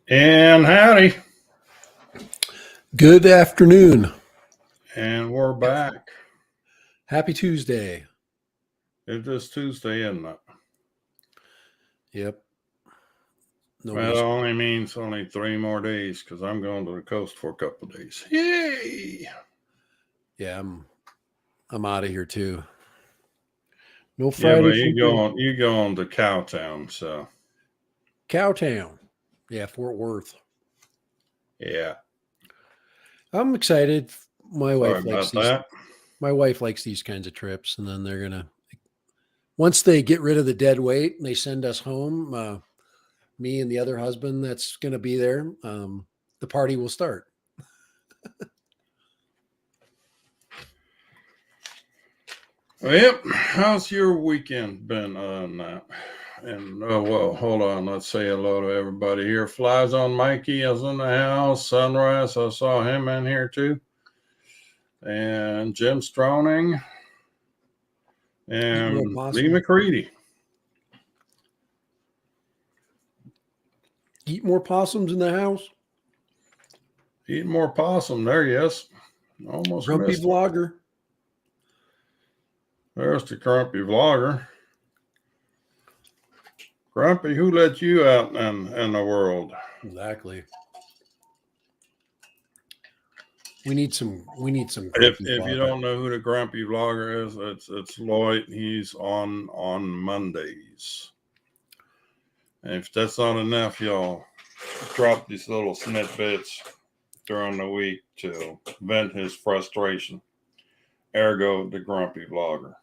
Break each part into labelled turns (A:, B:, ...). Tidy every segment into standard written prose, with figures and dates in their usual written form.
A: And howdy.
B: Good afternoon.
A: And we're back.
B: Happy Tuesday.
A: It is Tuesday, isn't it?
B: Yep.
A: Well, it only means only 3 more days because I'm going to the coast for a couple of days. Yay!
B: Yeah, I'm out of here too. No
A: Yeah,
B: Friday.
A: but you going to Cowtown, so
B: Cowtown. Yeah, Fort Worth.
A: yeah.
B: I'm excited.
A: Sorry about that.
B: My wife likes these kinds of trips, and then they're gonna once they get rid of the dead weight and they send us home, me and the other husband that's gonna be there, the party will start.
A: Yep. How's your weekend been on that? And oh well, hold on. Let's say hello to everybody here. Flies on Mikey is in the house. Sunrise, I saw him in here too. And Jim Stroning and Lee McCready.
B: Eat more possums in the house.
A: Eat more possum. There he is. Almost
B: Grumpy
A: missed
B: vlogger.
A: It. There's the grumpy vlogger. Grumpy, who let you out in the world?
B: Exactly. We need some.
A: If you don't know who the grumpy vlogger is, it's Lloyd. He's on Mondays. And if that's not enough, y'all drop these little snippets during the week to vent his frustration. Ergo, the grumpy vlogger.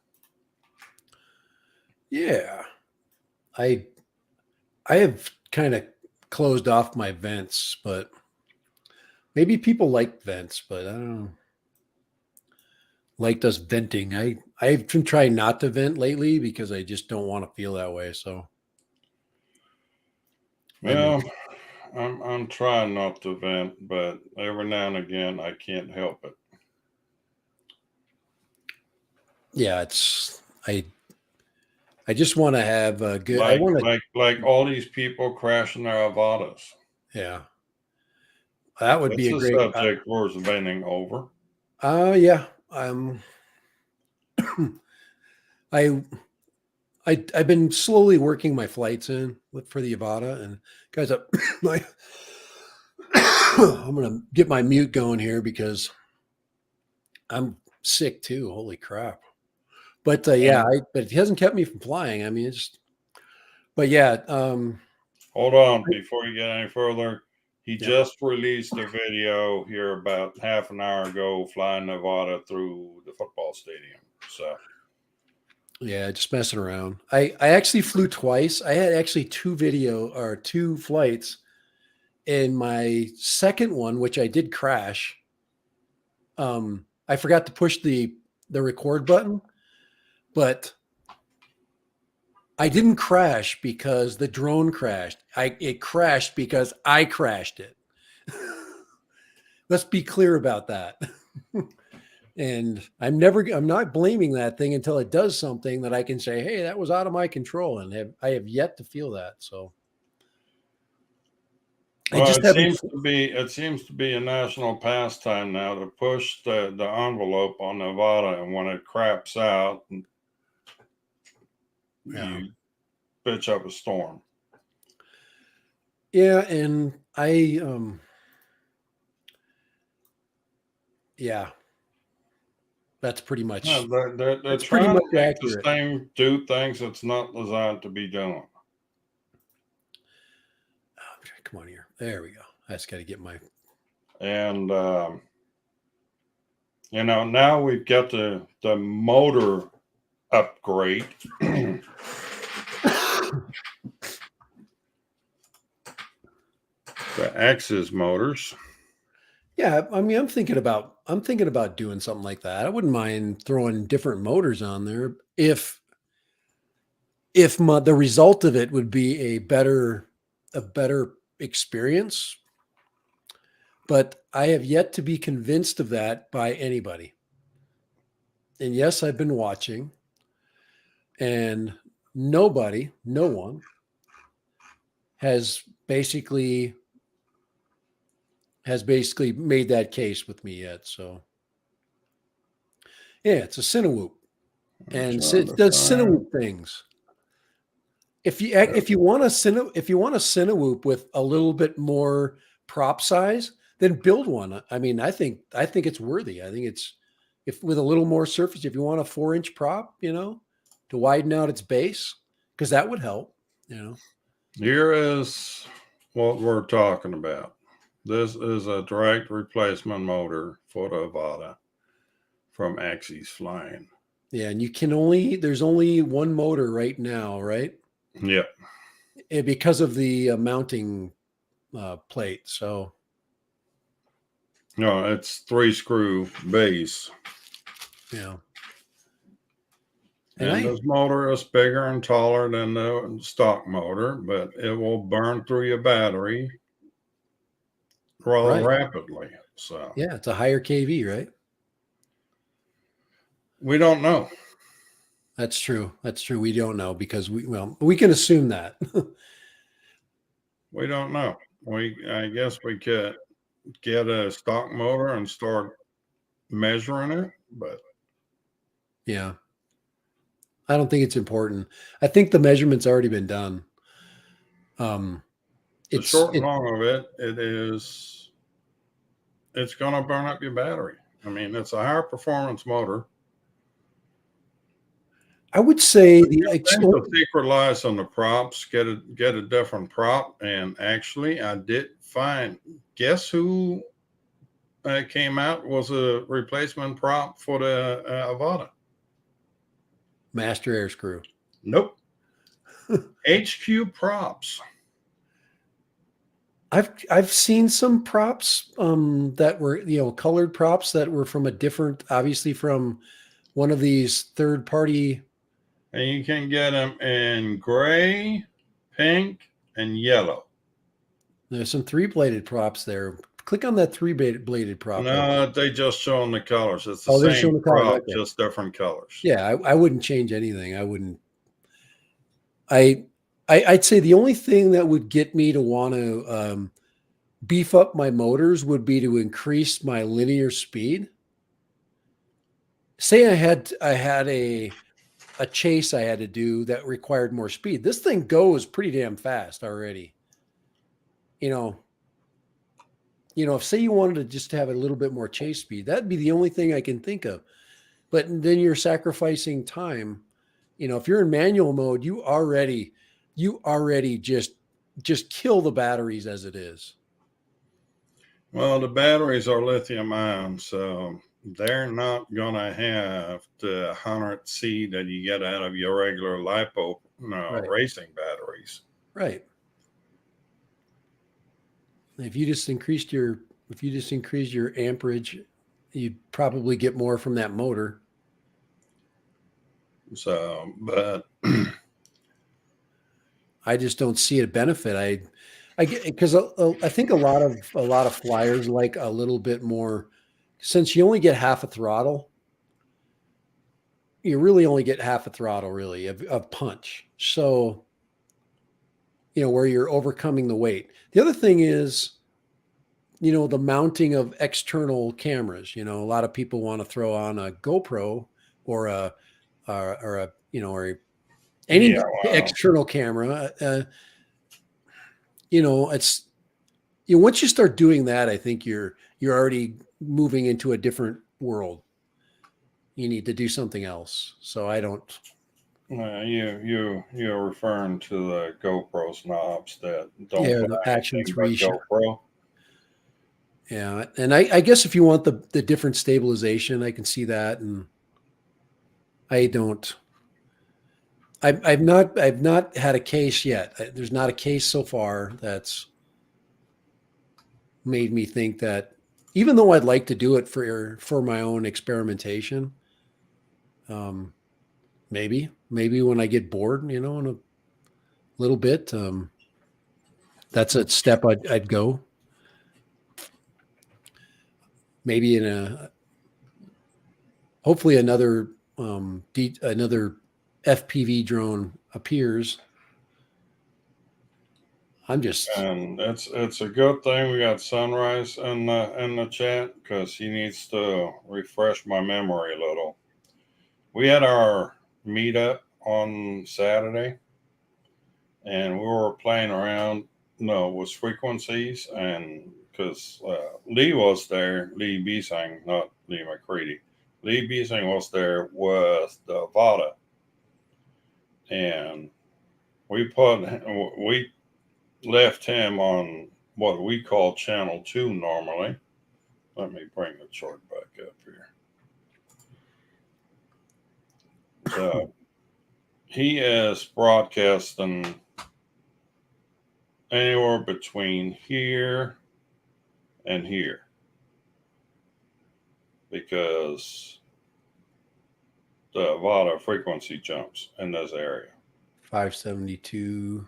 B: Yeah, I have kind of closed off my vents, but maybe people like vents, but I don't know. Liked us venting. I've been trying not to vent lately because I just don't want to feel that way. So,
A: well, I'm trying not to vent, but every now and again I can't help it.
B: Yeah, it's I just want to have a good.
A: Like, I want like all these people crashing their Avadas.
B: Yeah, that would be a great
A: subject we're venting over.
B: Yeah. I I've been slowly working my flights in for the Avada, and guys, I'm gonna get my mute going here because I'm sick too. Holy crap! But yeah, but it hasn't kept me from flying. I mean, but yeah.
A: Hold on, before you get any further, he just released a video here about half an hour ago, flying Nevada through the football stadium. So.
B: Yeah, just messing around. I actually flew twice. I had actually two flights. In my second one, which I did crash, I forgot to push the record button, but I didn't crash because the drone crashed. It crashed because I crashed it. Let's be clear about that. And I'm not blaming that thing until it does something that I can say, hey, that was out of my control. And I have yet to feel that. So
A: well, it seems to be a national pastime now to push the envelope on Nevada, and when it craps out, you bitch up a storm.
B: Yeah, and yeah, that's pretty much.
A: No, they're trying to make the same do things it's not designed to be doing.
B: Oh, come on here. There we go. I just got to get my.
A: And now we've got the motor upgrade. The Axis motors.
B: Yeah, I mean, I'm thinking about doing something like that. I wouldn't mind throwing different motors on there if the result of it would be a better experience. But I have yet to be convinced of that by anybody. And yes, I've been watching, and no one has basically has basically made that case with me yet. So yeah, it's a Cinewoop,
A: I'm
B: and
A: trying
B: it
A: to
B: does
A: find.
B: Cinewoop things. If you want a Cinewoop with a little bit more prop size, then build one. I mean, I think it's worthy. I think it's if with a little more surface. If you want a 4-inch prop, to widen out its base, because that would help.
A: Here is what we're talking about. This is a direct replacement motor for the Avata from Axis Flying.
B: Yeah, and there's only one motor right now, right?
A: Yep.
B: Because of the mounting plate. So
A: No, it's 3-screw base.
B: yeah, and
A: And this motor is bigger and taller than the stock motor, but it will burn through your battery rather
B: right,
A: rapidly. So
B: yeah, it's a higher kV, right?
A: we don't know.
B: That's true. That's true. We don't know because we can assume that.
A: We don't know. I guess we could get a stock motor and start measuring it, but
B: Yeah. I don't think it's important. I think the measurement's already been done. Um,
A: the
B: it's
A: short and
B: it.
A: long of it, it's going to burn up your battery. I mean, it's a higher performance motor.
B: I would say
A: I think the secret lies on the props. Get a different prop. And actually, I did find. Guess who came out was a replacement prop for the Avata.
B: master air screw.
A: Nope. HQ props.
B: I've seen some props that were colored props that were from obviously from one of these third party.
A: And you can get them in gray, pink, and yellow.
B: There's some 3-bladed props there. Click on that 3-bladed prop.
A: No, they just showing the colors. It's the
B: Oh, they're
A: same
B: showing the colors.
A: prop,
B: Okay.
A: just different colors.
B: Yeah, I wouldn't change anything. I wouldn't. I'd say the only thing that would get me to want to beef up my motors would be to increase my linear speed. Say I had a chase I had to do that required more speed. This thing goes pretty damn fast already. You know, if say you wanted to just have a little bit more chase speed, that'd be the only thing I can think of. But then you're sacrificing time. If you're in manual mode, you already just kill the batteries as it is.
A: Well, the batteries are lithium ion, so they're not going to have the 100C that you get out of your regular LiPo
B: Right.
A: racing batteries.
B: Right. If you just increased your amperage, you'd probably get more from that motor.
A: So, but
B: I just don't see a benefit. I get because I think a lot of flyers like a little bit more, since you only get half a throttle. You really only get half a throttle, really, of punch. So, where you're overcoming the weight. The other thing is, the mounting of external cameras. A lot of people want to throw on a GoPro or or any
A: yeah, wow.
B: external camera. It's once you start doing that, I think you're already moving into a different world. You need to do something else. So I don't.
A: You're referring to the GoPro snobs that don't
B: Yeah,
A: fly
B: the Action
A: anything but
B: 3 shot.
A: GoPro.
B: Yeah, and I guess if you want the different stabilization, I can see that, and I don't. I've not had a case yet. There's not a case so far that's made me think that, even though I'd like to do it for my own experimentation, um, maybe when I get bored, in a little bit, that's a step I'd go. Maybe hopefully another FPV drone appears. I'm just
A: And it's a good thing we got Sunrise in the chat because he needs to refresh my memory a little. We had our meetup on Saturday, and we were playing around, with frequencies, and because Lee was there, Lee Bisang, not Lee McCready. Lee Bisang was there with the Vada, and we left him on what we call channel 2 normally. Let me bring the chart back up here. So he is broadcasting anywhere between here and here because the Vada frequency jumps in this area.
B: 572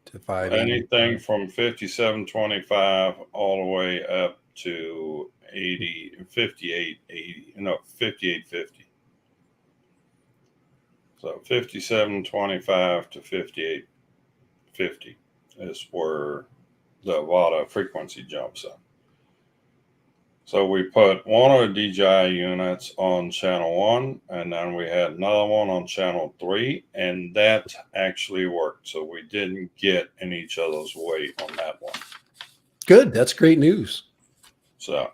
B: to 5.
A: Anything from 5725 all the way up to 5850. So 5725 to 5850 is where the Vada frequency jumps up. So we put one of the DJI units on channel 1, and then we had another one on channel 3, and that actually worked. So we didn't get in each other's way on that one.
B: Good. That's great news.
A: So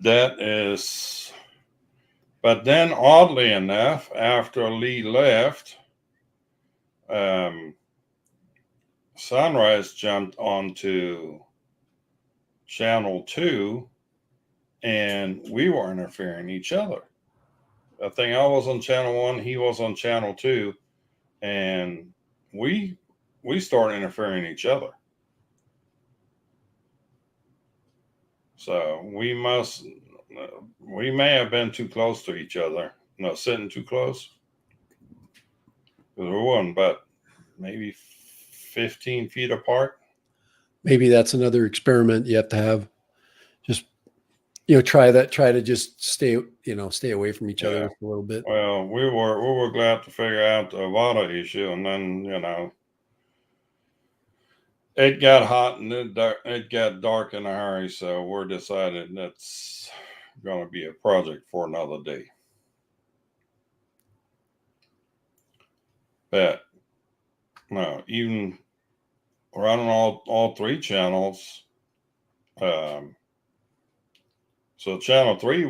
A: that is, but then oddly enough, after Lee left, Sunrise jumped onto channel 2, and we were interfering each other. I think I was on channel 1, he was on channel 2, and we started interfering each other. So we may have been too close to each other, sitting too close, because we weren't but maybe 15 feet apart.
B: Maybe that's another experiment you have to have. Just try to just stay away from each other a little bit.
A: Well, we were glad to figure out the Vada issue, and then it got hot and it got dark in a hurry, so we're decided that's going to be a project for another day. But no, even running all 3 channels. So channel 3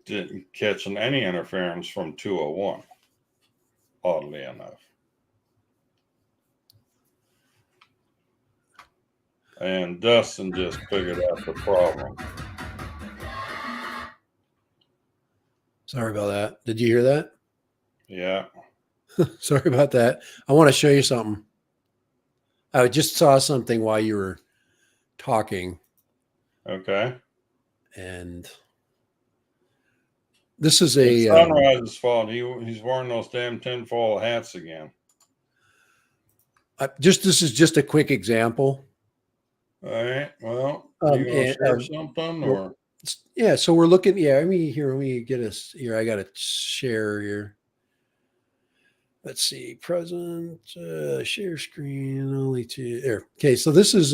A: didn't catch any interference from 201, oddly enough. And Dustin just figured out the problem.
B: Sorry about that. Did you hear that?
A: Yeah.
B: Sorry about that. I want to show you something. I just saw something while you were talking.
A: Okay.
B: And this is
A: it's Sunrise's fault. He's wearing those damn tinfoil hats again.
B: This is just a quick example.
A: All right. Well, you want to share something or?
B: Yeah. So we're looking. Yeah. Let me get us here. I got to share here. Let's see. Present, share screen, only 2 there. Okay. So this is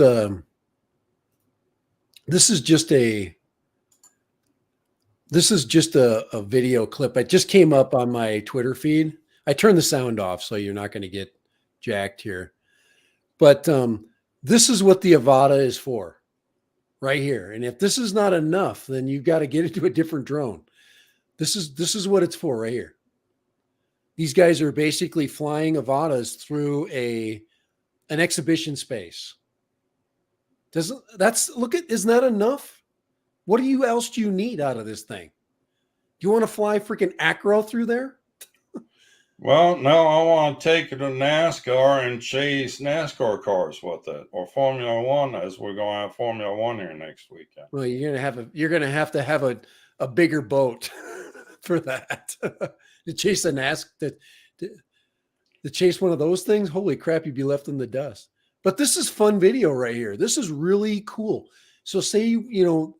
B: just a video clip. It just came up on my Twitter feed. I turned the sound off, so you're not going to get jacked here. But this is what the Avata is for right here. And if this is not enough, then you've got to get into a different drone. This is what it's for right here. These guys are basically flying Avatas through an exhibition space. Isn't that enough? What else do you need out of this thing? Do you want to fly freaking acro through there?
A: Well, no, I want to take it to NASCAR and chase NASCAR cars with it, or Formula One, as we're going to have Formula One here next weekend.
B: Well, you're gonna have to have a bigger boat for that to chase a NASCAR. To chase one of those things. Holy crap, you'd be left in the dust. But this is fun video right here. This is really cool. So say you're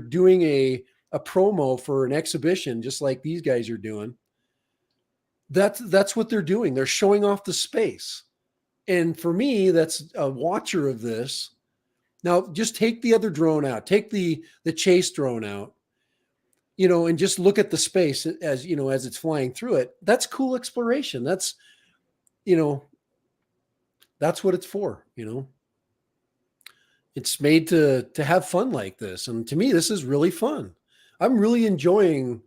B: doing a promo for an exhibition, just like these guys are doing. That's what they're doing. They're showing off the space. And for me, that's a watcher of this. Now, just take the other drone out, take the chase drone out, and just look at the space as as it's flying through it. That's cool exploration. You know, that's what it's for. It's made to have fun like this. And to me, this is really fun. I'm really enjoying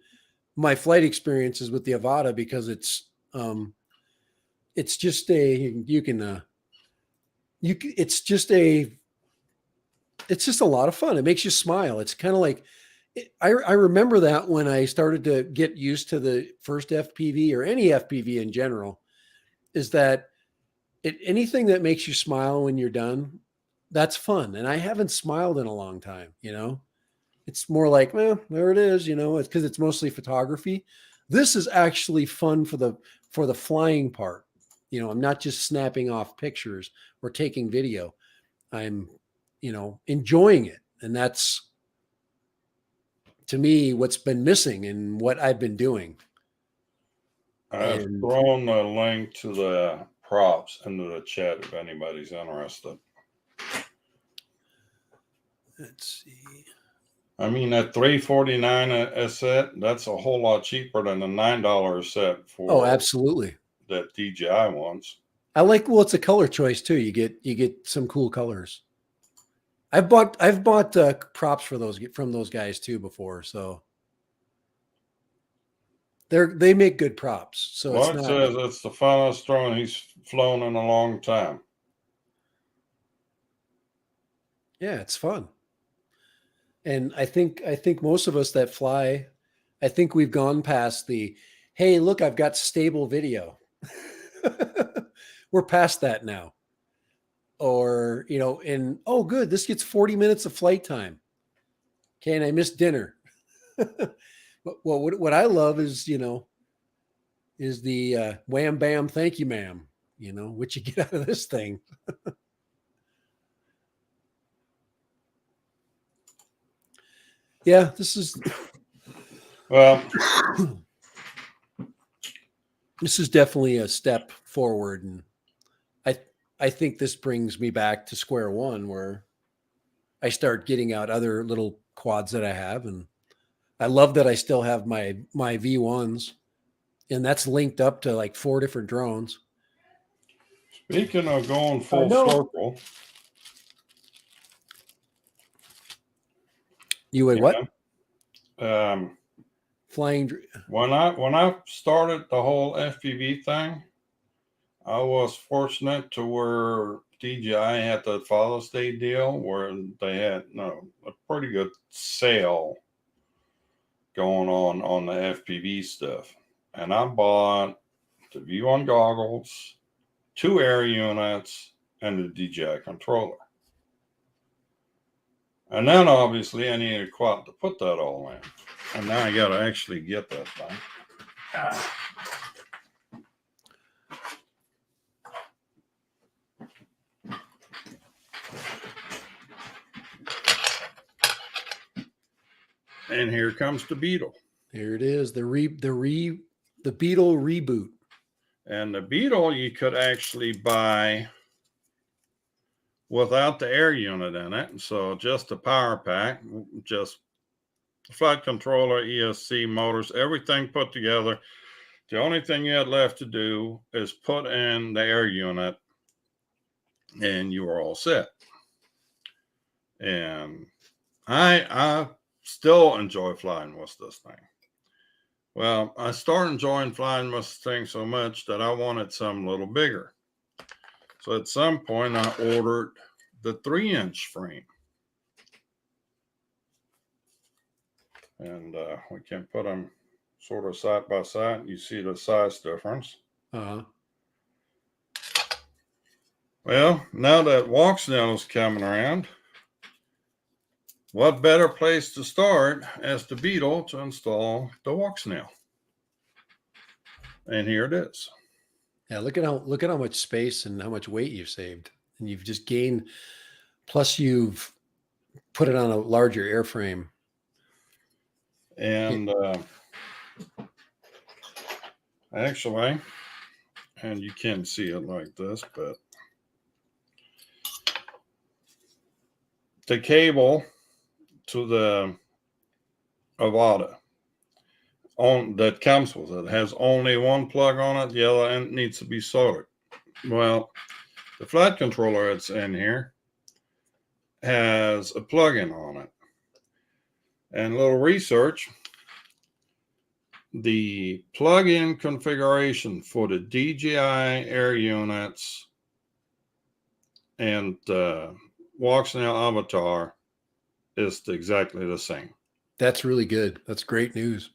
B: my flight experiences with the Avata because it's just it's just a lot of fun. It makes you smile. It's kind of like I remember that when I started to get used to the first FPV or any FPV in general, is that anything that makes you smile when you're done, that's fun. And I haven't smiled in a long time. It's more like, well, there it is. It's because it's mostly photography. This is actually fun for the flying part. I'm not just snapping off pictures or taking video. I'm, enjoying it. And that's, to me, what's been missing and what I've been doing.
A: I've
B: And
A: thrown the link to the props into the chat if anybody's interested.
B: let's see.
A: I mean, at $349 a set, that's a whole lot cheaper than the $9 set for
B: Oh, absolutely.
A: that DJI wants.
B: Well, it's a color choice too. You get some cool colors. I've bought props from those guys too before, so they make good props. So
A: Well,
B: it's
A: it
B: not.
A: says it's the funnest drone he's flown in a long time.
B: Yeah, it's fun. And I think most of us that fly, I think we've gone past the, hey, look, I've got stable video. We're past that now. Or, and oh, good, this gets 40 minutes of flight time. Okay, and I missed dinner. Well, what I love is, is the wham bam, thank you, ma'am. What you get out of this thing. Yeah, this is
A: Well,
B: this is definitely a step forward, and I think this brings me back to square one where I start getting out other little quads that I have, and I love that I still have my V1s, and that's linked up to like 4 different drones.
A: speaking of going full
B: No,
A: circle,
B: you would what?
A: um,
B: Flying.
A: when I started the whole FPV thing, I was fortunate to where DJI had the Father's Day deal where they had a pretty good sale going on the FPV stuff, and I bought the V1 goggles, 2 air units, and the DJI controller. And then obviously I needed a quad to put that all in. And now I got to actually get that thing. And here comes the Beetle.
B: Here it is, the Beetle reboot.
A: And the Beetle you could actually buy without the air unit in it. So just the power pack, just flight controller, ESC, motors, everything put together. The only thing you had left to do is put in the air unit and you were all set. And I still enjoy flying with this thing. Well, I started enjoying flying with this thing so much that I wanted something a little bigger. So at some point I ordered the 3-inch frame. And we can put them sort of side by side. You see the size difference.
B: Uh-huh.
A: Well, now that Walksnail is coming around, what better place to start as the Beetle to install the Walksnail? And here it is.
B: Yeah, look at how much space and how much weight you've saved, and you've just gained. Plus, you've put it on a larger airframe.
A: And actually, and you can't see it like this, but the cable to the Avata that comes with it has only one plug on it. The other end needs to be soldered. Well, the flight controller that's in here has a plug-in on it. And a little research, the plug-in configuration for the DJI air units and Walksnail Avatar is exactly the same.
B: That's really good. That's great news.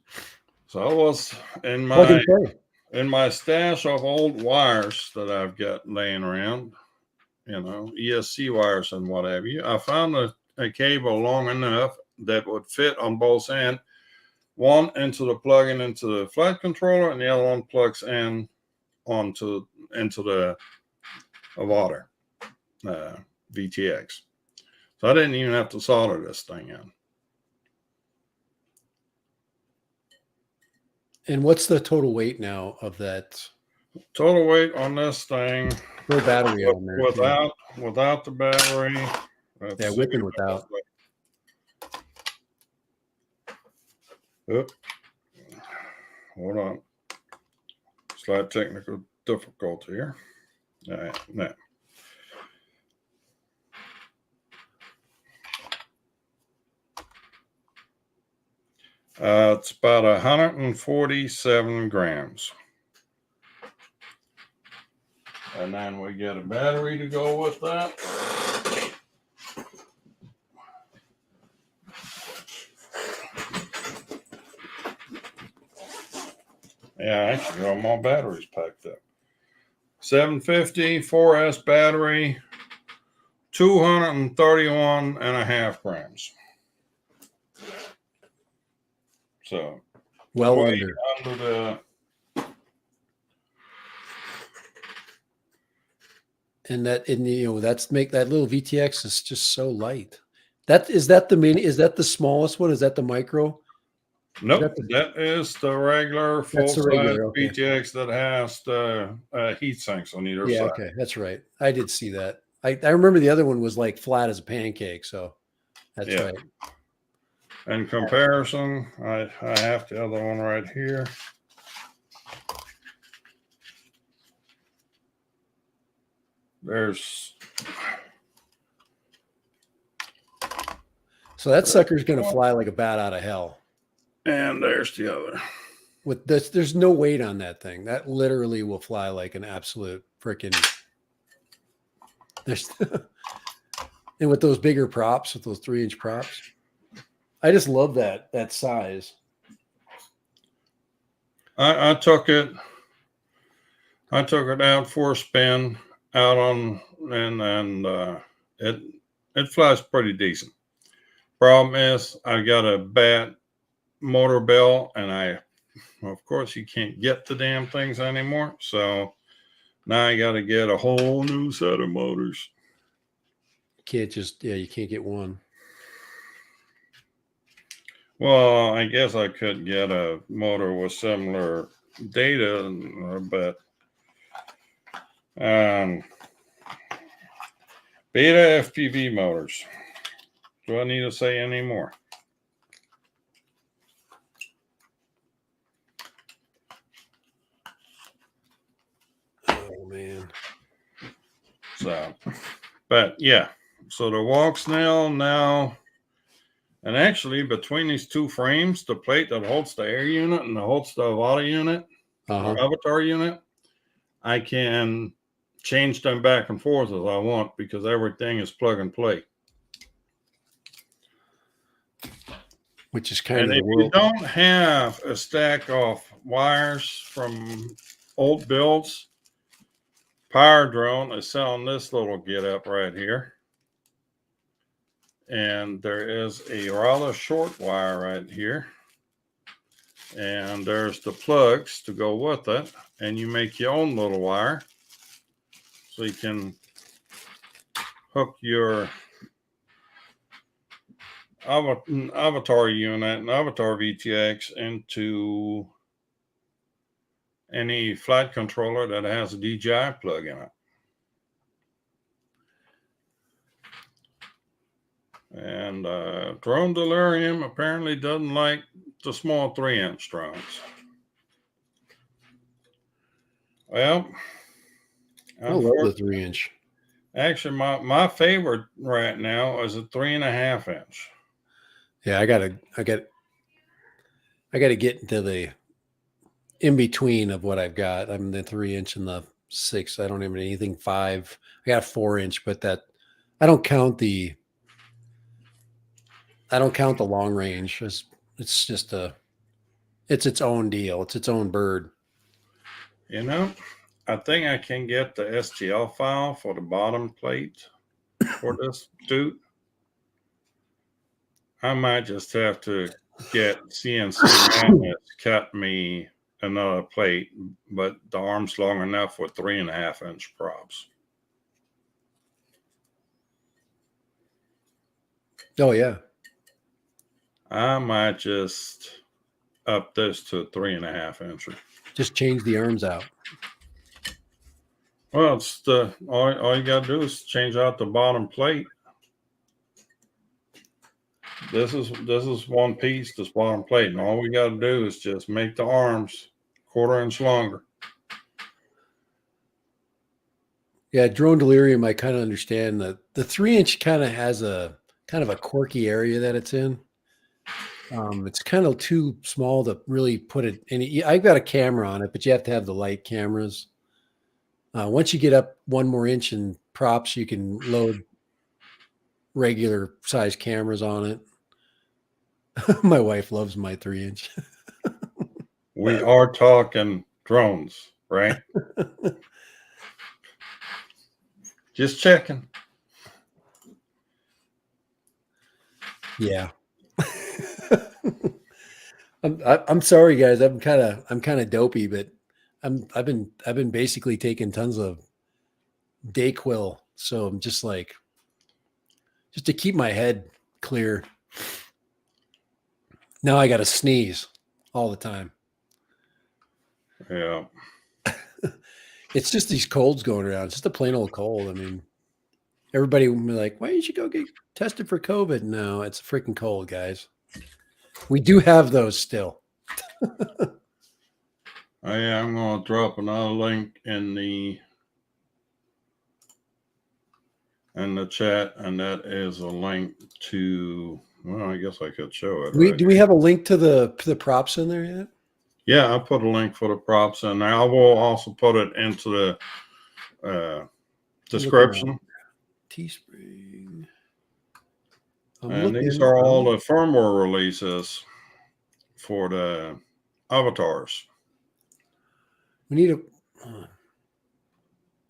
A: So I was in my stash of old wires that I've got laying around, ESC wires and what have you. I found a cable long enough that would fit on both ends. One into the plug-in into the flight controller, and the other one plugs in into the Avata VTX. So I didn't even have to solder this thing in.
B: And what's the total weight now of that?
A: Total weight on this thing,
B: No battery on there.
A: without the battery.
B: Yeah, with and without.
A: Oop. Hold on. Slight technical difficulty here. All right, now. It's about 147 grams. And then we get a battery to go with that. Yeah, actually, all my batteries packed up. 750 4S battery, 231.5 grams. So,
B: well
A: under the.
B: And that's make that little VTX is just so light. Is that the smallest one? Is that the micro?
A: Nope, that is the regular full-size VTX that has the heat sinks on either side.
B: Okay, that's right. I did see that. I remember the other one was like flat as a pancake, so that's right.
A: In comparison, I have the other one right here.
B: So that sucker's going to fly like a bat out of hell.
A: And there's the other.
B: With this, there's no weight on that thing. That literally will fly like an absolute freaking. And with those bigger props, with those 3-inch props, I just love that size.
A: I took it out for a spin out on, and it flies pretty decent. Problem is, I got a bad motor bell, and of course, you can't get the damn things anymore. So now I got to get a whole new set of motors.
B: You can't get one.
A: Well, I guess I could get a motor with similar data, but beta FPV motors. Do I need to say any more?
B: Oh man.
A: So, but yeah. So the Walksnail now, and actually between these two frames, the plate that holds the air unit and the holds the Avata unit, or Avatar unit, I can change them back and forth as I want because everything is plug and play.
B: Which is kind of
A: if you don't have a stack of wires from old builds, Power Drone is selling this little get up right here. And there is a rather short wire right here. And there's the plugs to go with it. And you make your own little wire. So you can hook your Avatar unit and Avatar VTX into any flight controller that has a DJI plug in it. And Drone Delirium apparently doesn't like the small 3-inch drones. Well,
B: I love the 3-inch.
A: Actually, my favorite right now is a 3.5-inch.
B: Yeah, I gotta get into the in between of what I've got. I'm the 3-inch and the 6. I don't have anything 5. I got a 4-inch, but that I don't count the long range. It's just it's its own deal. It's its own bird.
A: You know, I think I can get the STL file for the bottom plate for this dude. I might just have to get CNC magnets cut me another plate, but the arm's long enough with 3.5-inch props.
B: Oh yeah.
A: I might just up this to a 3.5-incher.
B: Just change the arms out.
A: Well, it's all you gotta do is change out the bottom plate. This is one piece, this bottom plate, and all we gotta do is just make the arms 1/4 inch longer.
B: Yeah, Drone Delirium, I kind of understand that the 3-inch kind of has a kind of a quirky area that it's in. It's kind of too small to really put it in. I've got a camera on it, but you have to have the light cameras. Once you get up 1 more inch in props, you can load regular size cameras on it. My wife loves my 3-inch.
A: We are talking drones, right? Just checking.
B: Yeah. I'm sorry, guys. I'm kind of dopey, but I've been basically taking tons of Dayquil, so I'm just to keep my head clear. Now I got to sneeze all the time.
A: Yeah.
B: It's just these colds going around. It's just a plain old cold. I mean, everybody will be like, "Why don't you go get tested for COVID?" No, it's a freaking cold, guys. We do have those still.
A: I'm going to drop another link in the chat, and that is a link to. Well, I guess I could show it.
B: Do we have a link to the props in there yet?
A: Yeah, I put a link for the props in there. I will also put it into the description.
B: Teespring.
A: And these are all the firmware releases for the avatars.
B: We need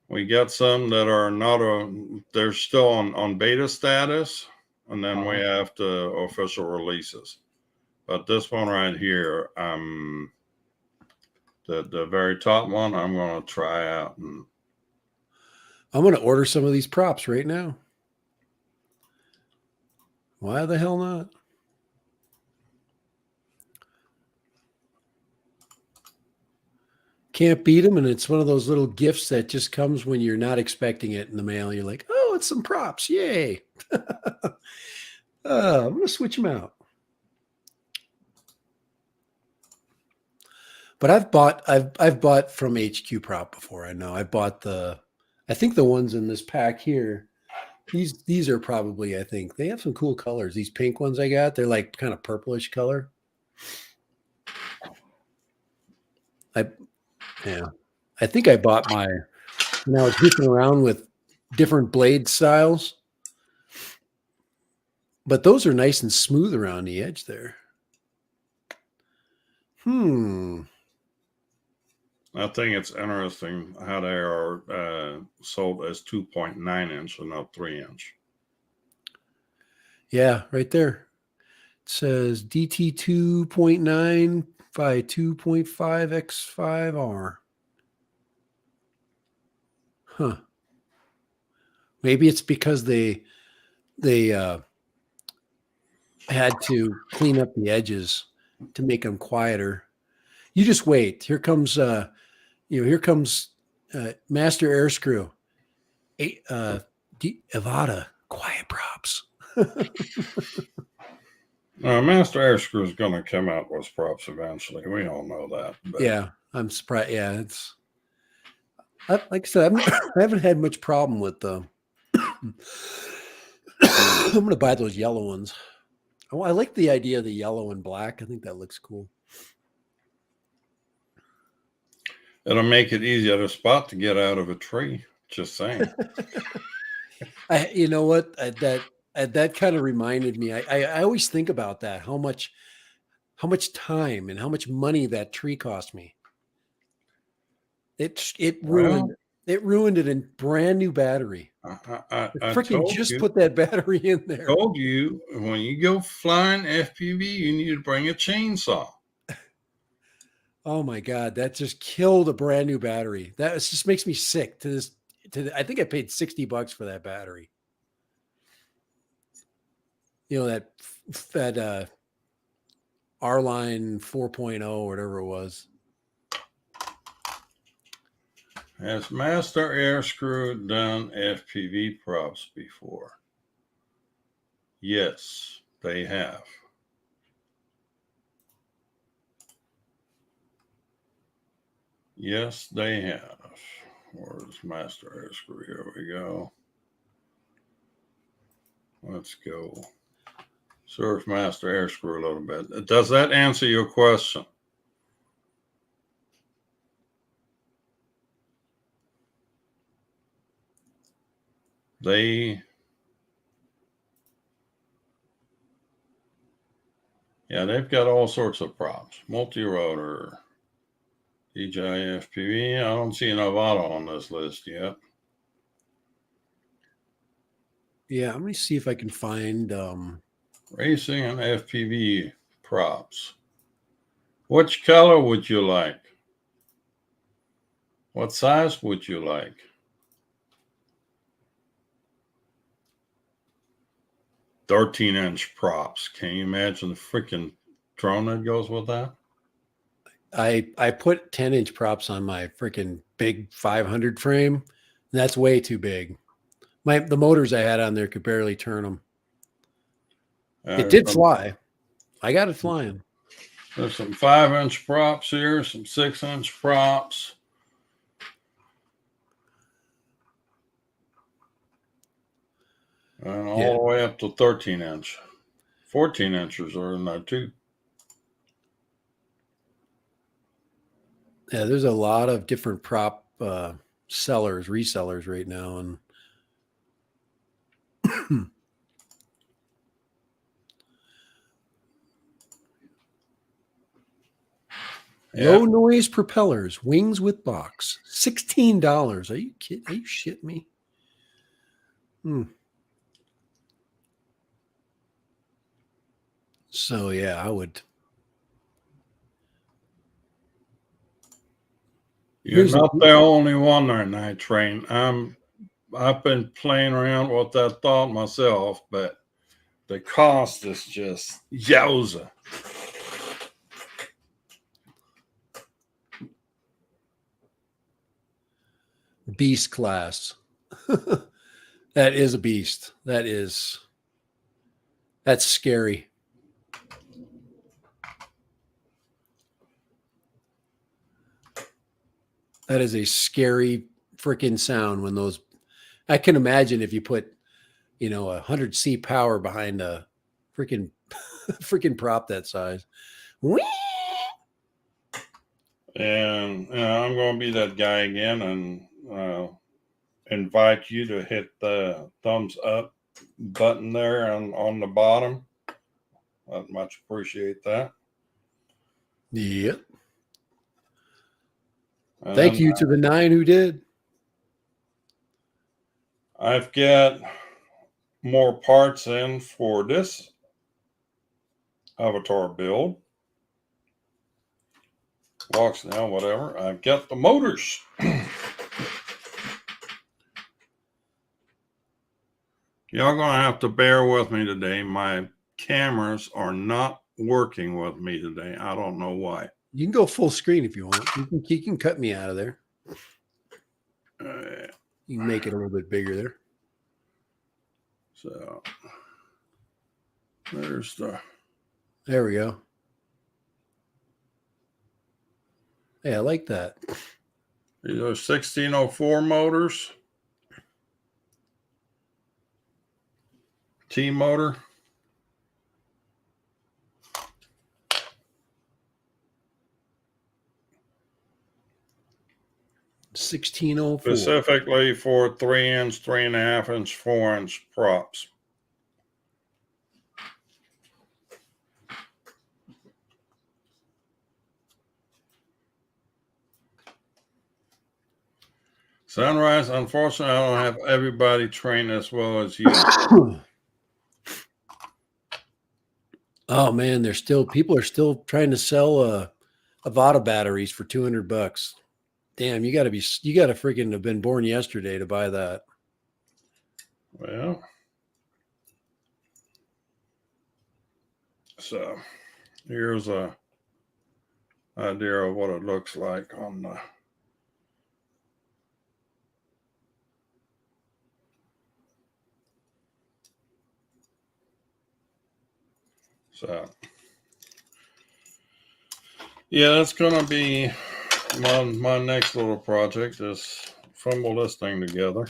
A: We got some that are not they're still on beta status, and then we have the official releases. But this one right here, the very top one, I'm going to try out. And
B: I'm going to order some of these props right now. Why the hell not? Can't beat them, and it's one of those little gifts that just comes when you're not expecting it in the mail. You're like, oh, it's some props. Yay. I'm going to switch them out. But I've bought from HQ Prop before. I know I bought I think the ones in this pack here, these are probably, I think they have some cool colors. These pink ones I got, they're like kind of purplish color. I think I bought when I was goofing around with different blade styles. But those are nice and smooth around the edge there.
A: I think it's interesting how they are sold as 2.9-inch and not 3-inch.
B: Yeah, right there. It says DT 2.9 by 2.5 X5R. Huh. Maybe it's because they had to clean up the edges to make them quieter. You just wait. Here comes Master Air Screw. Avada, quiet props.
A: Master Air Screw is going to come out with props eventually. We all know that. But
B: Yeah, I'm surprised. Yeah, it's like I said, I haven't had much problem with the. I'm going to buy those yellow ones. I like the idea of the yellow and black. I think that looks cool.
A: it'll make it easier to spot to get out of a tree. Just saying.
B: You know what? That kind of reminded me. I always think about that. How much time and how much money that tree cost me. It ruined
A: Well,
B: it ruined it in brand new battery.
A: I
B: Freaking just put that battery in there.
A: told you when you go flying FPV, you need to bring a chainsaw.
B: Oh my god, that just killed a brand new battery. That just makes me sick to this. I think I paid $60 for that battery. You know that R-Line 4.0 or whatever it was.
A: Has Master Air Screw done FPV props before? Yes, they have. Yes, they have. Where's Master Air Screw? Here we go. Let's go. Surf Master Air Screw a little bit. Does that answer your question? They've got all sorts of props. Multi-rotor, DJI FPV. I don't see an Avata on this list yet.
B: Yeah, I'm gonna see if I can find
A: Racing and FPV props. Which color would you like? What size would you like? "13-inch props." Can you imagine the freaking drone that goes with that?
B: I put 10-inch props on my freaking big 500 frame. And that's way too big. The motors I had on there could barely turn them. It did fly. I got it flying.
A: There's some 5-inch props here, some 6-inch props. And all the way up to 13-inch. 14 inches are in there too.
B: Yeah, there's a lot of different prop resellers right now. And low noise propellers, wings with box, $16. Are you kidding? Are you shitting me? So yeah, I would.
A: You're not the only one there, Night Train. I've been playing around with that thought myself, but the cost is just yowza.
B: Beast class. That is a beast. That's scary. That is a scary freaking sound when those. I can imagine if you put, 100C power behind a freaking prop that size.
A: And I'm going to be that guy again and invite you to hit the thumbs up button there on the bottom. I'd much appreciate that.
B: Yep. Thank you to the 9 who did.
A: I've got more parts in for this avatar build. Walksnail, whatever. I've got the motors. Y'all gonna have to bear with me today. My cameras are not working with me today. I don't know why.
B: You can go full screen if you want. You can cut me out of there. You can make it a little bit bigger there.
A: So There's the.
B: There we go. Yeah, I like that.
A: These are 1604 motors. T motor.
B: $16.04.
A: Specifically for 3-inch, 3.5-inch, 4-inch props. Sunrise, unfortunately, I don't have everybody trained as well as you.
B: Oh man, people are still trying to sell Avada batteries for $200. Damn, you got to freaking have been born yesterday to buy that.
A: Well, so here's a idea of what it looks like on the. So, yeah, that's going to be my next little project is fumble this thing together.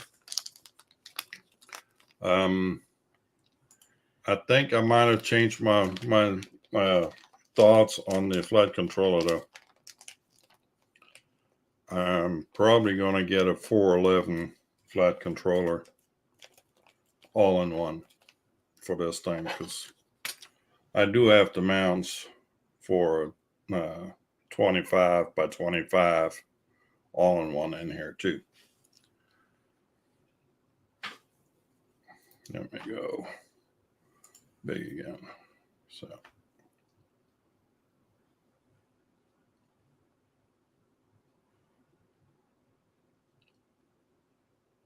A: I think I might have changed my thoughts on the flight controller though. I'm probably going to get a 411 flight controller all in one for this thing because I do have the mounts for 25 by 25 all in one in here too. Let me go big again. So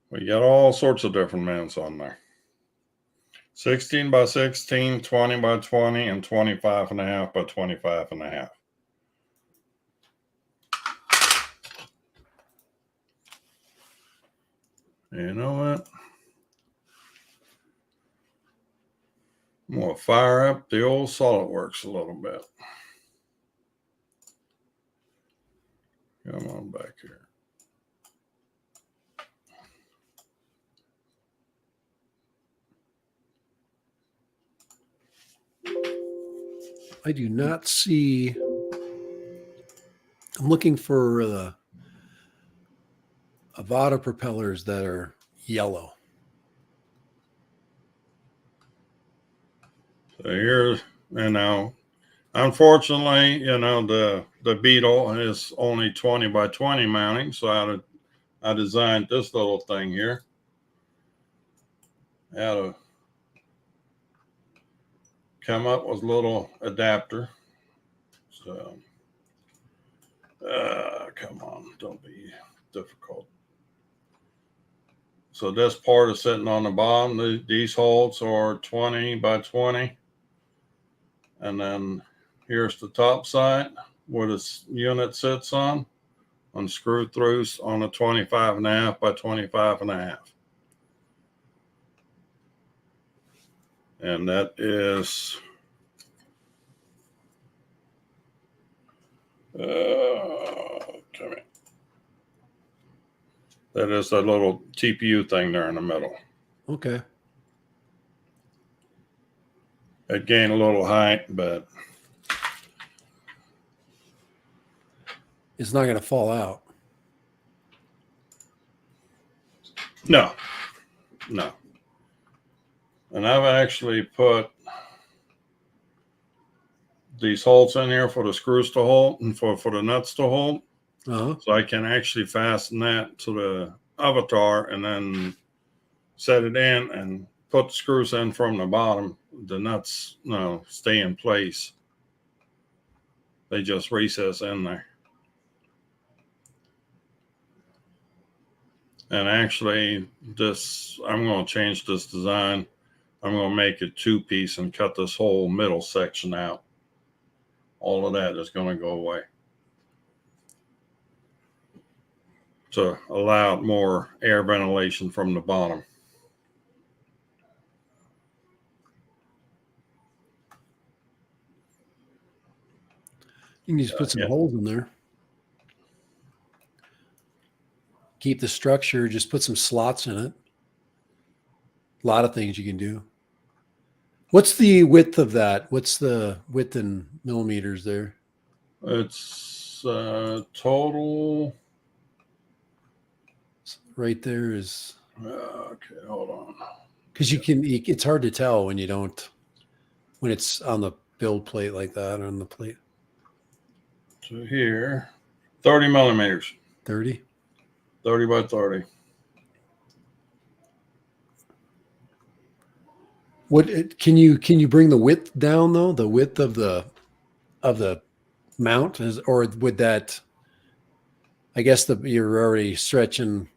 A: we got all sorts of different mounts on there. 16 by 16, 20 by 20, and 25.5 by 25.5. You know what? I'm going to fire up the old SolidWorks a little bit. Come on back here.
B: I do not see. I'm looking for the Avada propellers that are yellow.
A: So here's, unfortunately, the Beetle is only 20 by 20 mounting. So I designed this little thing here. I had to come up with a little adapter. So, come on, don't be difficult. So this part is sitting on the bottom. These holes are 20 by 20. And then here's the top side where this unit sits on screw throughs on a 25.5 by 25.5. And that is come here. That is that little TPU thing there in the middle.
B: Okay.
A: It gained a little height, but
B: It's not going to fall out.
A: no. And I've actually put these holes in here for the screws to hold and for the nuts to hold.
B: Uh-huh.
A: So I can actually fasten that to the avatar and then set it in and put the screws in from the bottom. The nuts, stay in place. They just recess in there. And actually, I'm going to change this design. I'm going to make it 2-piece and cut this whole middle section out. All of that is going to go away to allow more air ventilation from the bottom.
B: You can just put some
A: Yeah.
B: holes in there. Keep the structure, just put some slots in it. A lot of things you can do. What's the width of that? What's the width in millimeters there?
A: It's total.
B: Right there is
A: Okay, hold on.
B: because it's hard to tell when when it's on the build plate like that on the plate.
A: To here, 30 millimeters.
B: 30.
A: 30 by 30.
B: Can you bring the width down though? The width of the mount is, or would that? I guess you're already stretching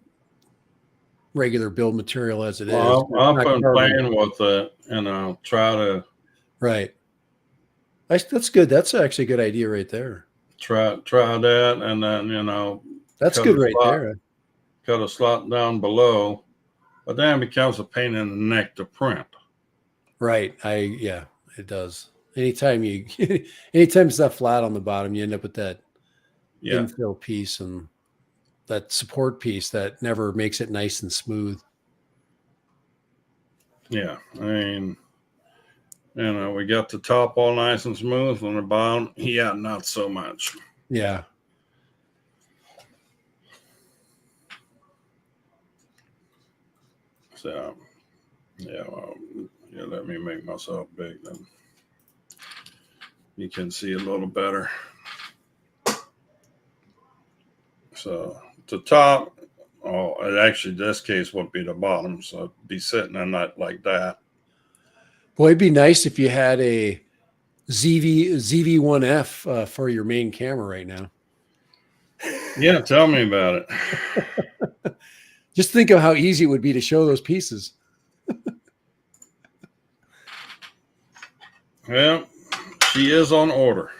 B: regular build material as it is.
A: Well,
B: It's
A: I've
B: not
A: been
B: carbon.
A: playing with it, and I'll try to
B: Right. That's good. That's actually a good idea right there.
A: try that, and then
B: That's
A: cut
B: good
A: a
B: right
A: slot,
B: there.
A: cut a slot down below, but then it becomes a pain in the neck to print.
B: Right. Yeah, it does. Anytime anytime it's not flat on the bottom, you end up with that
A: Yeah,
B: infill piece and that support piece that never makes it nice and smooth.
A: yeah. I mean, we got the top all nice and smooth, on the bottom, yeah, not so much.
B: Yeah.
A: So, yeah, well, yeah. Let me make myself big, then you can see a little better. So the top, oh, it actually, this case would be the bottom, so it'd be sitting in that like that.
B: Boy, it'd be nice if you had a ZV1F for your main camera right now.
A: Yeah, tell me about it.
B: Just think of how easy it would be to show those pieces.
A: Well, she is on order.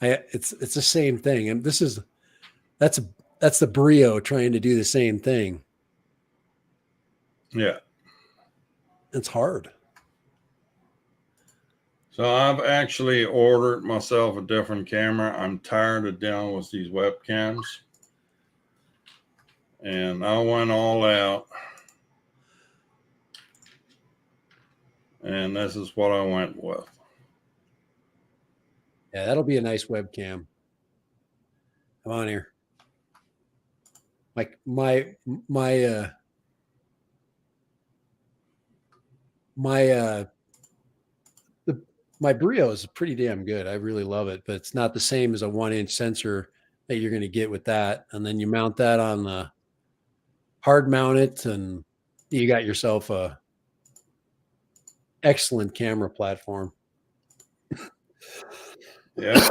B: It's the same thing, and that's the Brio trying to do the same thing.
A: Yeah.
B: It's hard.
A: So I've actually ordered myself a different camera. I'm tired of dealing with these webcams. And I went all out. And this is what I went with.
B: Yeah, that'll be a nice webcam. Come on here. Like my my Brio is pretty damn good. I really love it, but it's not the same as a 1-inch sensor that you're going to get with that. And then you mount that on the hard mount it, and you got yourself a excellent camera platform.
A: Yeah.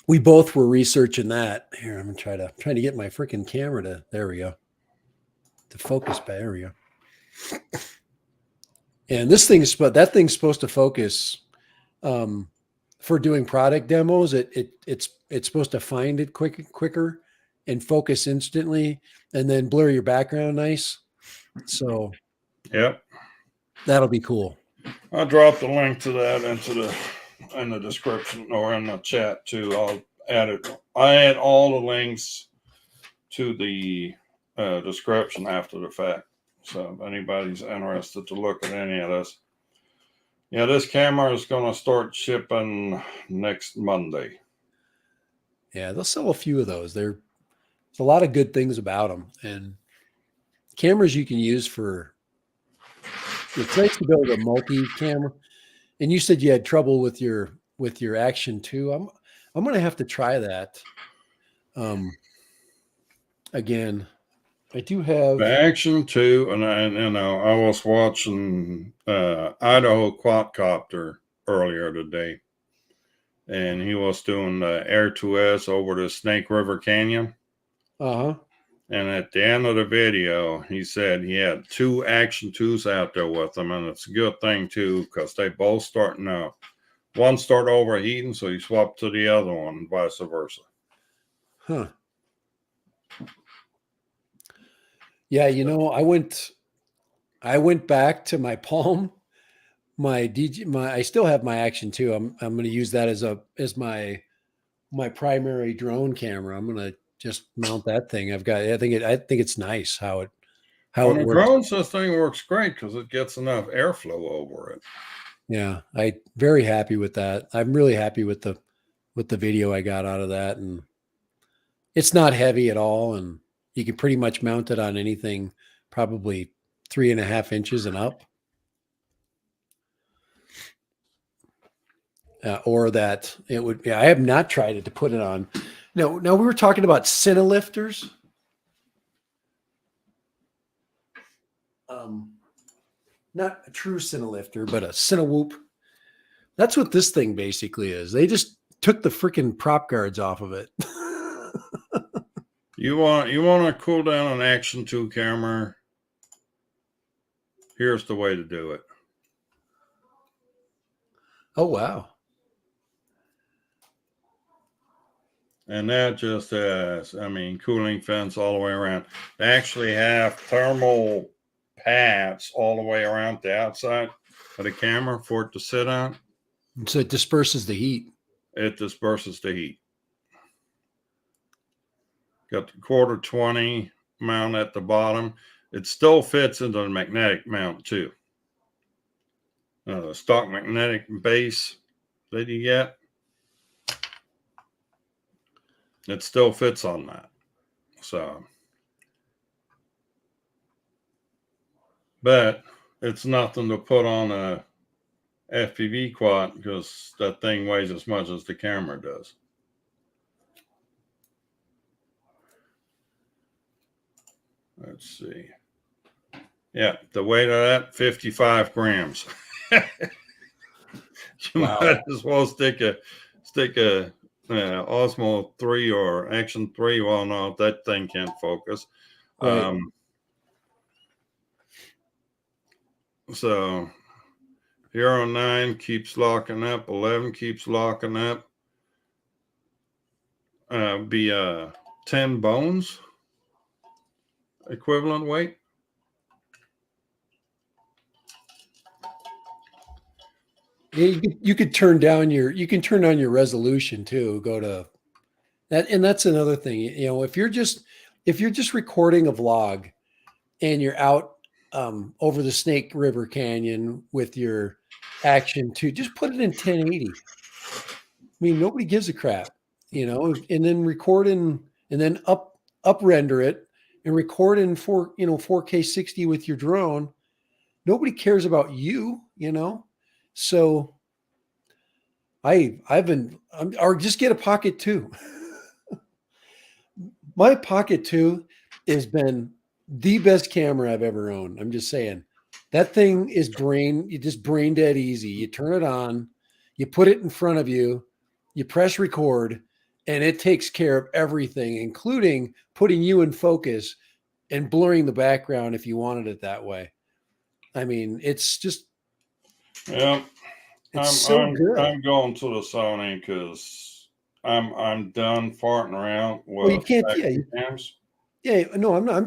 B: We both were researching that. Here, I'm trying to get my freaking camera to. There we go. To focus. There we go. And that thing's supposed to focus for doing product demos. It's supposed to find it quicker and focus instantly, and then blur your background nice. So,
A: Yep.
B: That'll be cool.
A: I dropped the link to that in the description or in the chat too. I'll add it. I add all the links to the description after the fact. So if anybody's interested to look at any of this. Yeah, this camera is going to start shipping next Monday.
B: Yeah, they'll sell a few of those. There's a lot of good things about them, and cameras you can use for. It's nice to build a multi-camera. And you said you had trouble with your Action 2. I'm going to have to try that. Again, I do have
A: The Action 2, and I was watching Idaho Quadcopter earlier today, and he was doing the Air 2S over the Snake River Canyon.
B: Uh-huh.
A: And at the end of the video, he said he had 2 Action 2s out there with him, and it's a good thing too, because they both starting out. One start overheating, so he swapped to the other one, and vice versa.
B: Huh. Yeah, I went back to my Palm I still have my Action 2. I'm going to use that as my primary drone camera. I'm going to just mount that thing. I think it's nice how it
A: On the
B: works.
A: drones, this thing works great because it gets enough airflow over it.
B: Yeah, I very happy with that. I'm really happy with the video I got out of that, and it's not heavy at all, and you can pretty much mount it on anything, probably 3.5 inches and up. Or that it would. Yeah, I have not tried it to put it on. No, we were talking about Cinelifters. Not a true Cinelifter, but a Cinewhoop. That's what this thing basically is. They just took the freaking prop guards off of it.
A: You want to cool down an Action 2 camera? Here's the way to do it.
B: Oh wow!
A: And that just has, cooling fence all the way around. They actually have thermal pads all the way around the outside of the camera for it to sit on.
B: So it disperses the heat.
A: It disperses the heat. Got the 1/4-20 mount at the bottom. It still fits into the magnetic mount too. The stock magnetic base that you get, it still fits on that. So, but it's nothing to put on a FPV quad because that thing weighs as much as the camera does. Let's see. Yeah, the weight of that, 55 grams. You might as well stick a Osmo 3 or Action 3. Well, no, that thing can't focus.
B: Right.
A: So Hero 9 keeps locking up. 11 keeps locking up. Be 10 bones equivalent weight.
B: You could turn down your resolution too. Go to that, and that's another thing. You know, if you're just recording a vlog and you're out over the Snake River Canyon with your Action 2, just put it in 1080. I mean, nobody gives a crap, you know. And then record and then up render it and record in 4K 60 with your drone. Nobody cares about you, you know. So or just get a Pocket 2. My Pocket 2 has been the best camera I've ever owned. I'm just saying. That thing is just brain dead easy. You turn it on, you put it in front of you, you press record, and it takes care of everything, including putting you in focus and blurring the background if you wanted it that way. I mean, it's just
A: Yeah.
B: so good.
A: I'm going to the Sony because I'm done farting around with
B: Well, you can't.
A: cams.
B: Yeah, no, I'm not. I'm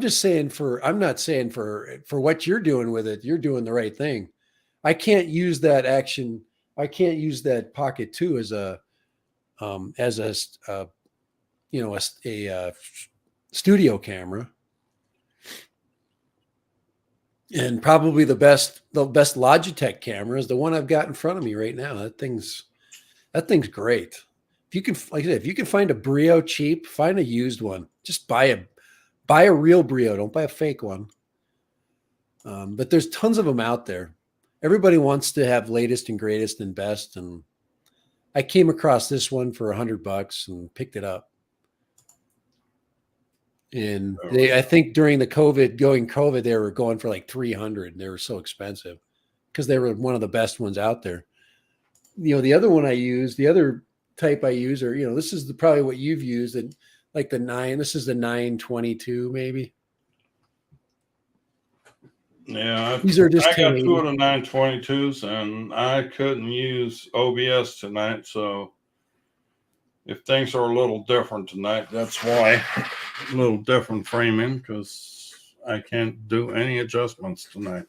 B: not saying for what you're doing with it. You're doing the right thing. I can't use that Action. I can't use that Pocket 2 as a studio camera. And probably the best Logitech camera is the one I've got in front of me right now. That thing's great. If you can, like I said, if you can find a Brio cheap, find a used one. Just buy a real Brio. Don't buy a fake one. But there's tons of them out there. Everybody wants to have latest and greatest and best. And I came across this one for $100 and picked it up. And I think during the COVID, they were going for like 300 and they were so expensive because they were one of the best ones out there. You know, the other one I use, the other type I use, or, you know, this is probably what you've used, and like this is the 922 maybe.
A: Yeah,
B: These are just
A: I got
B: 1080.
A: 2 of the 922s and I couldn't use OBS tonight. So if things are a little different tonight, that's why. A little different framing because I can't do any adjustments tonight.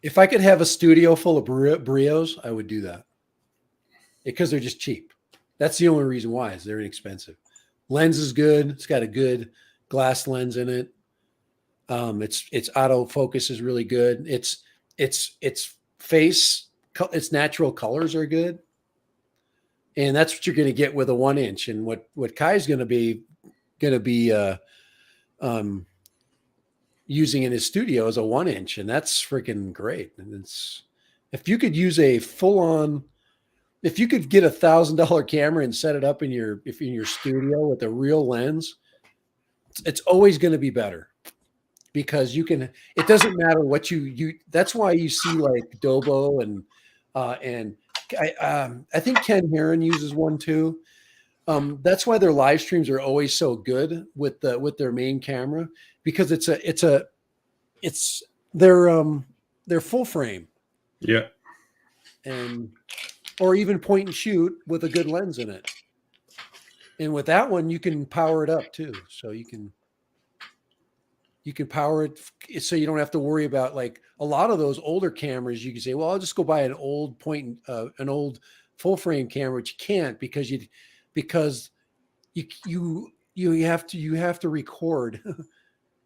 B: If I could have a studio full of Brios, I would do that because they're just cheap. That's the only reason why is they're inexpensive. Lens is good. It's got a good glass lens in it. Its autofocus is really good. Its face, its natural colors are good, and that's what you're going to get with a 1 inch. And what Kai's going to be um, using in his studio is a 1 inch, and that's freaking great. And it's if you could use a full on, if you could get $1,000 camera and set it up in your studio with a real lens, it's always going to be better because you can. It doesn't matter what you. That's why you see like Dobo and I think Ken Heron uses one too. That's why their live streams are always so good with their main camera because it's their full frame.
A: Yeah.
B: And or even point and shoot with a good lens in it. And with that one, you can power it up too. So you can power it so you don't have to worry about like a lot of those older cameras. You can say, well, I'll just go buy an old an old full frame camera, which you can't because you have to record.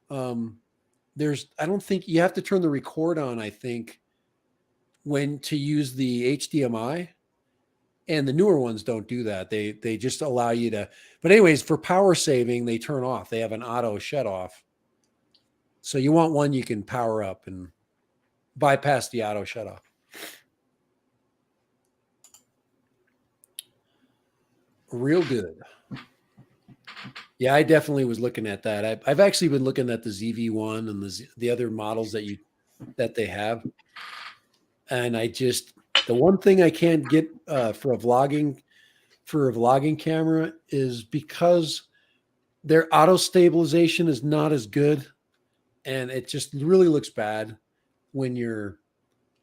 B: I don't think you have to turn the record on, I think, when to use the HDMI, and the newer ones don't do that. They just allow you to, but anyways, for power saving, they turn off. They have an auto shut off. So you want one you can power up and bypass the auto shut off. Real good. Yeah, I definitely was looking at that. I've actually been looking at the ZV-1 and the other models that they have. And the one thing I can't get for a vlogging camera is because their auto stabilization is not as good. And it just really looks bad when you're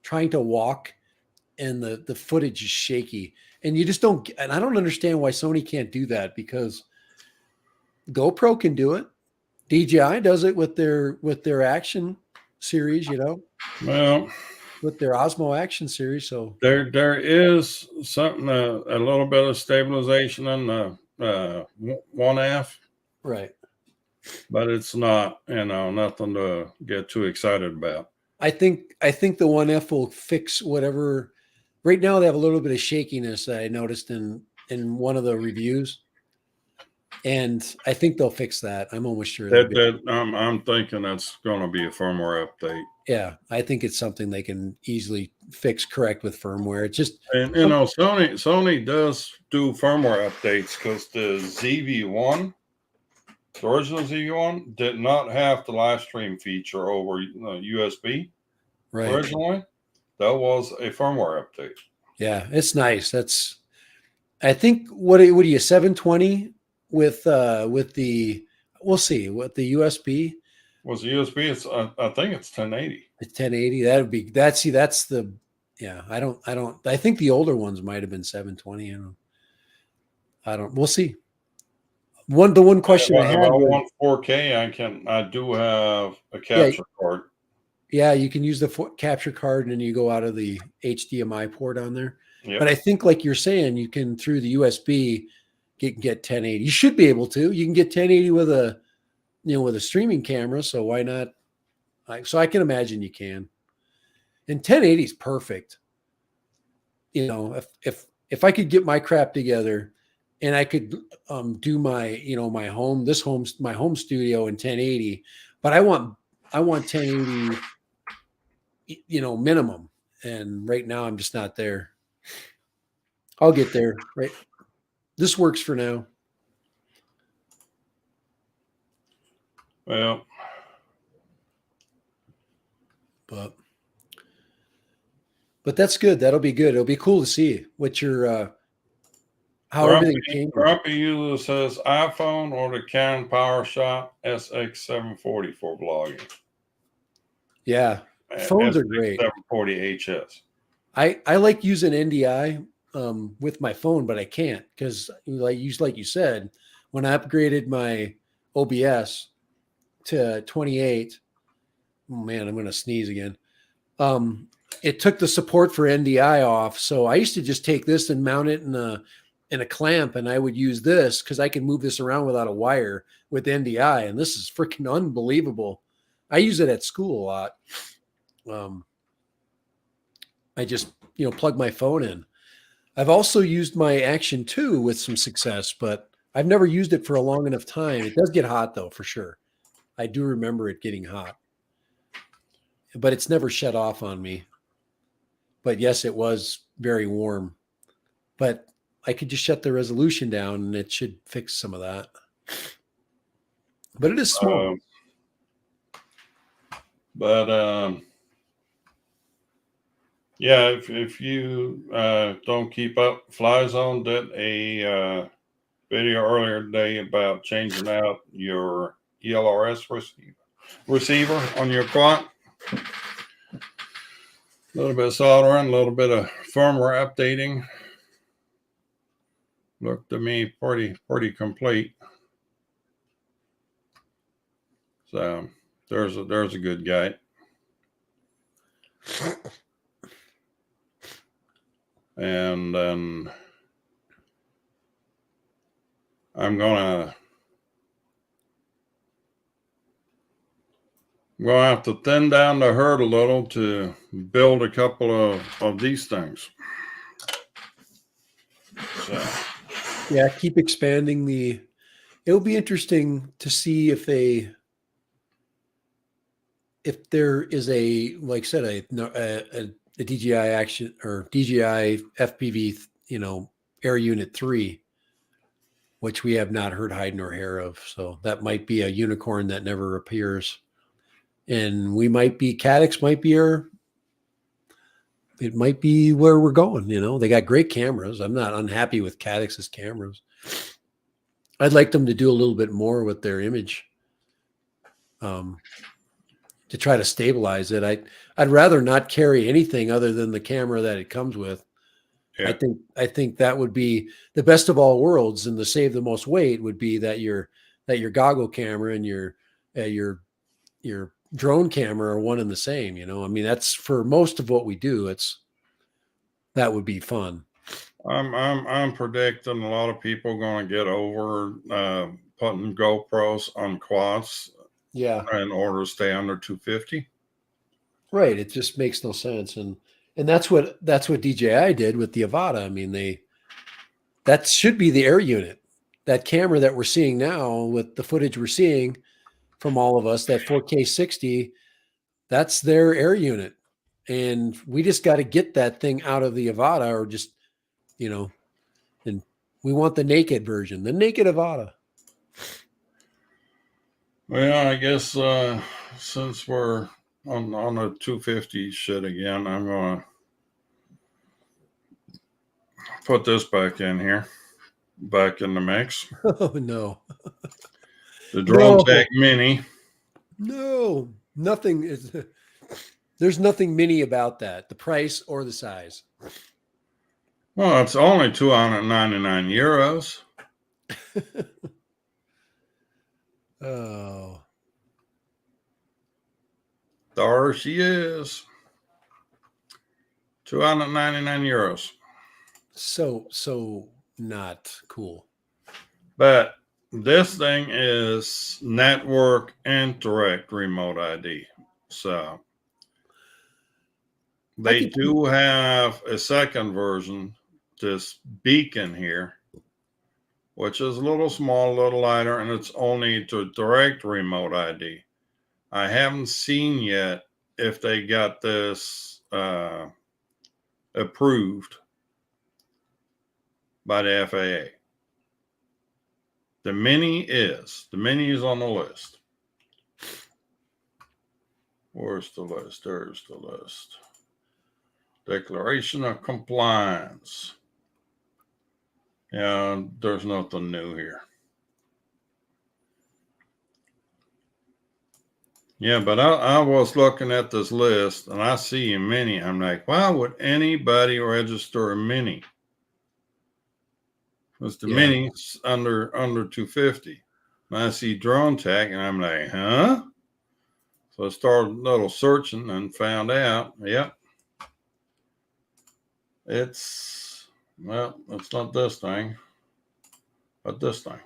B: trying to walk and the footage is shaky. And you just don't, and I don't understand why Sony can't do that because GoPro can do it. DJI does it with their action series,
A: Well,
B: with their Osmo action series. So
A: there is something a little bit of stabilization in the 1F,
B: right.
A: but it's not nothing to get too excited about.
B: I think the 1F will fix whatever. Right now they have a little bit of shakiness that I noticed in one of the reviews. And I think they'll fix that. I'm almost sure.
A: I'm thinking that's going to be a firmware update.
B: Yeah, I think it's something they can easily correct with firmware. It's just,
A: and Sony does do firmware updates because the ZV-1, the original ZV-1, did not have the live stream feature over USB.
B: Right.
A: Originally, that was a firmware update.
B: Yeah, it's nice. I think what are you 720 with the, we'll see what the USB
A: was. The USB, I think it's 1080.
B: It's 1080. That's the, yeah. I think the older ones might have been 720. We'll see. The one question I had.
A: If I want 4K, I do have a capture card.
B: Yeah, you can use the capture card and then you go out of the HDMI port on there.
A: Yep.
B: But I think, like you're saying, you can through the USB get 1080. You should be able to. You can get 1080 with a streaming camera. So why not? So I can imagine you can. And 1080 is perfect. If I could get my crap together and I could do my my home studio in 1080, but I want 1080 minimum, and right now I'm just not there. I'll get there. Right, this works for now.
A: Well,
B: but that's good. That'll be good. It'll be cool to see what your how everything came.
A: Grumpy user says iPhone or the Canon PowerShot SX740 for vlogging.
B: Yeah, phones are great.
A: 740 HS.
B: I like using NDI with my phone, but I can't because like you said, when I upgraded my OBS to 28, oh man, I'm going to sneeze again. it took the support for NDI off. So I used to just take this and mount it in a clamp, and I would use this because I can move this around without a wire with NDI, and this is freaking unbelievable. I use it at school a lot. I just plug my phone in. I've also used my Action 2 with some success, but I've never used it for a long enough time. It does get hot though, for sure. I do remember it getting hot, but it's never shut off on me. But yes, it was very warm, but I could just shut the resolution down and it should fix some of that. But it is small.
A: Yeah, if you don't keep up, Fly Zone did a video earlier today about changing out your ELRS receiver on your clock. A little bit of soldering, a little bit of firmware updating. Looked to me pretty complete. So there's a good guide. And then I'm gonna have to thin down the herd a little to build a couple of these things. So
B: yeah, keep expanding it'll be interesting to see if there is like I said, a DJI Action or DJI FPV, Air Unit 3, which we have not heard hide nor hair of. So that might be a unicorn that never appears. And Caddx might be it might be where we're going. They got great cameras. I'm not unhappy with Caddx's cameras. I'd like them to do a little bit more with their image, to try to stabilize it. I'd rather not carry anything other than the camera that it comes with. Yeah. I think that would be the best of all worlds, and to save the most weight would be that your goggle camera and your drone camera are one and the same. I mean, that's for most of what we do. That would be fun.
A: I'm predicting a lot of people going to get over putting GoPros on quads.
B: Yeah.
A: In order to stay under 250.
B: Right. It just makes no sense. And that's what DJI did with the Avata. I mean, that should be the Air Unit. That camera that we're seeing now with the footage we're seeing from all of us, that 4K 60, that's their Air Unit. And we just got to get that thing out of the Avata, or just, and we want the naked version, the naked Avata.
A: Well, I guess since we're on the 250 shit again, I'm going to put this back in here, back in the mix.
B: Oh, no.
A: The Drone Tech Mini.
B: No, nothing is. There's nothing mini about that, the price or the size.
A: Well, it's only 299 euros.
B: Oh.
A: There she is. 299 euros.
B: So not cool.
A: But this thing is network and direct remote ID. So they do have a second version, this beacon here, which is a little small, a little lighter, and it's only to direct remote ID. I haven't seen yet if they got this approved by the FAA. The Mini is on the list. Where's the list? There's the list. Declaration of compliance. Yeah, there's nothing new here. Yeah, but I was looking at this list and I see a Mini. I'm like, why would anybody register a Mini? Because the Mini's under 250. And I see Drone Tech and I'm like, huh? So I started a little searching and found out, yep, it's not this thing, but this thing.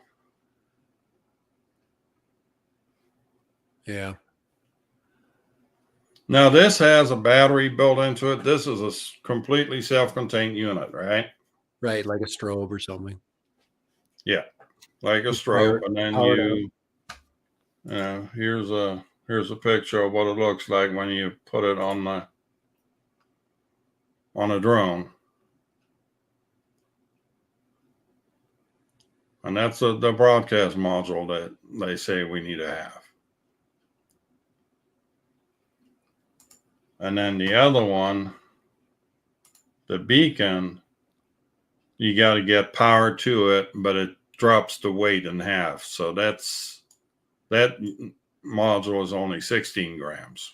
B: Yeah.
A: Now this has a battery built into it. This is a completely self-contained unit, right?
B: Right, like a strobe or something.
A: Yeah, like a
B: It's
A: strobe, and then
B: powered up.
A: here's a picture of what it looks like when you put it on a drone, and that's the broadcast module that they say we need to have. And then the other one, the beacon, you got to get power to it, but it drops the weight in half. So that module is only 16 grams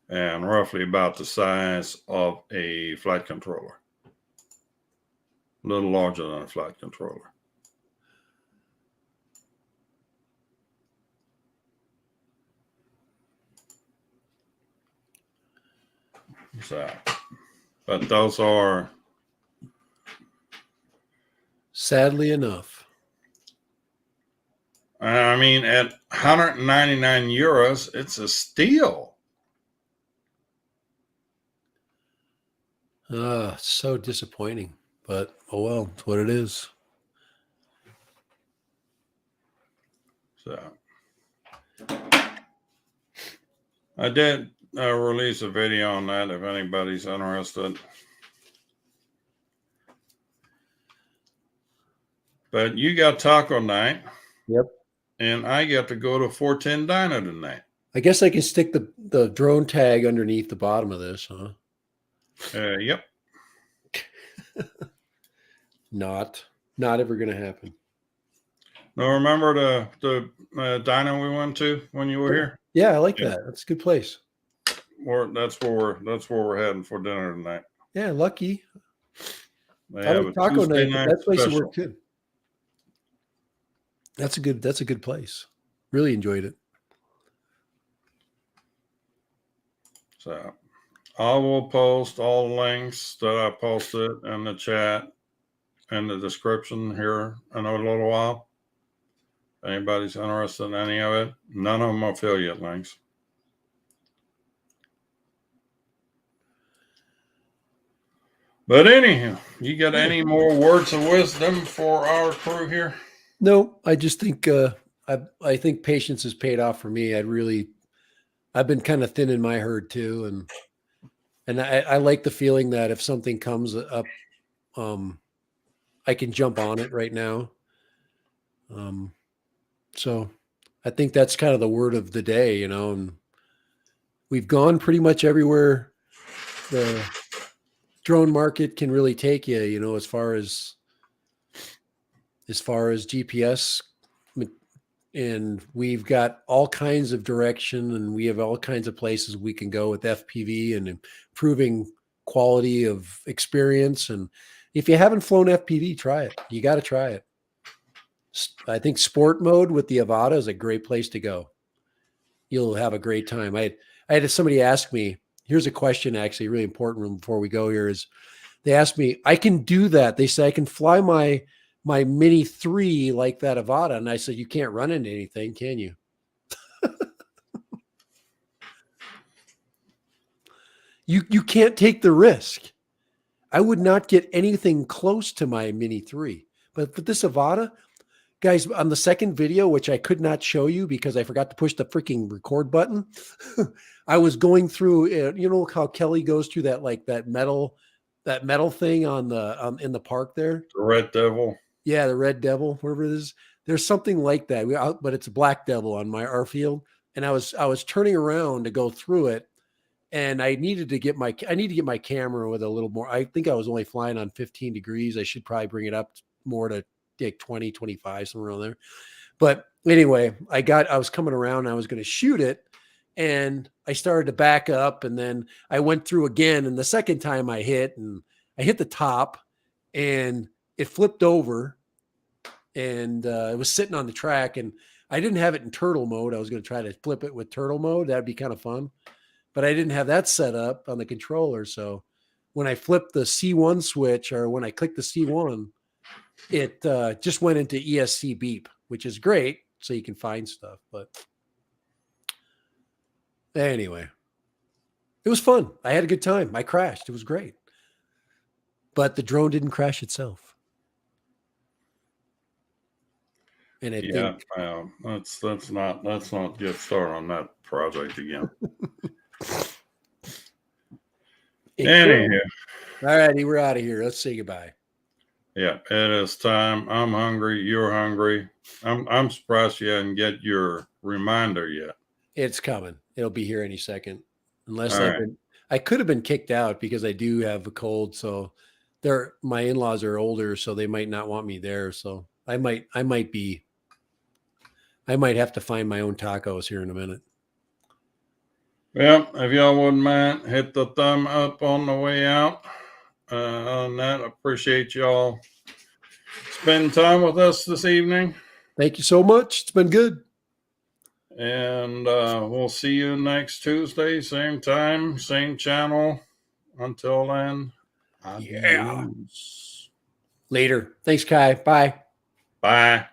A: and roughly about the size of a flight controller, a little larger than a flight controller. So, but those are,
B: sadly enough.
A: I mean, at 199 euros, it's a steal.
B: So disappointing, but oh well, it's what it is.
A: So I did release a video on that if anybody's interested. But you got taco night.
B: Yep.
A: And I get to go to 410 Diner tonight.
B: I guess I can stick the drone tag underneath the bottom of this, huh?
A: Yep.
B: Not ever going to happen.
A: Now remember the diner we went to when you were here?
B: Yeah, I like that. That's a good place.
A: That's where we're heading for dinner tonight.
B: Yeah, lucky.
A: They
B: I
A: have
B: like
A: a
B: taco
A: Tuesday
B: night.
A: night
B: That place
A: special.
B: will work too. That's a good place. Really enjoyed it.
A: So I will post all the links that I posted in the chat and the description here in a little while. If anybody's interested in any of it, none of them are affiliate links. But anyhow, you got any more words of wisdom for our crew here?
B: No, I just think I think patience has paid off for me. I've been kind of thin in my herd too, and I like the feeling that if something comes up, I can jump on it right now. So I think that's kind of the word of the day, you know, and we've gone pretty much everywhere the drone market can really take you, you know, as far as GPS, and we've got all kinds of direction and we have all kinds of places we can go with FPV and improving quality of experience. And if you haven't flown FPV, try it. You got to try it. I think sport mode with the Avata is a great place to go. You'll have a great time. I had somebody ask me, here's a question, actually, really important one before we go here is they asked me, I can do that. They say I can fly my Mini 3 like that Avata. And I said, you can't run into anything, can you? You can't take the risk. I would not get anything close to my Mini 3. But this Avata, guys, on the second video, which I could not show you because I forgot to push the freaking record button, I was going through, you know how Kelly goes through that metal thing on the in the park there?
A: The Red Devil.
B: Yeah, the Red Devil, wherever it is. There's something like that, but it's a Black Devil on our field. And I was turning around to go through it, and I need to get my camera with a little more. I think I was only flying on 15 degrees. I should probably bring it up more to like 20, 25, somewhere around there. But anyway, I was coming around, and I was going to shoot it, and I started to back up, and then I went through again. And the second time I hit the top, and it flipped over, and it was sitting on the track, and I didn't have it in turtle mode. I was going to try to flip it with turtle mode. That'd be kind of fun. But I didn't have that set up on the controller. So when I flipped the C1 switch, or when I clicked the C1, it just went into ESC beep, which is great. So you can find stuff. But anyway, it was fun. I had a good time. I crashed. It was great. But the drone didn't crash itself. And I think
A: let's not get started on that project again. Anywho,
B: all righty, we're out of here. Let's say goodbye.
A: Yeah, it is time. I'm hungry. You're hungry. I'm surprised you hadn't get your reminder yet.
B: It's coming. It'll be here any second. Unless I could have been kicked out because I do have a cold. So my in-laws are older, so they might not want me there. So I might have to find my own tacos here in a minute.
A: Well, if y'all wouldn't mind, hit the thumb up on the way out. On that, I appreciate y'all spending time with us this evening.
B: Thank you so much. It's been good.
A: And we'll see you next Tuesday, same time, same channel. Until then,
B: adios. Later. Thanks, Kai. Bye.
A: Bye.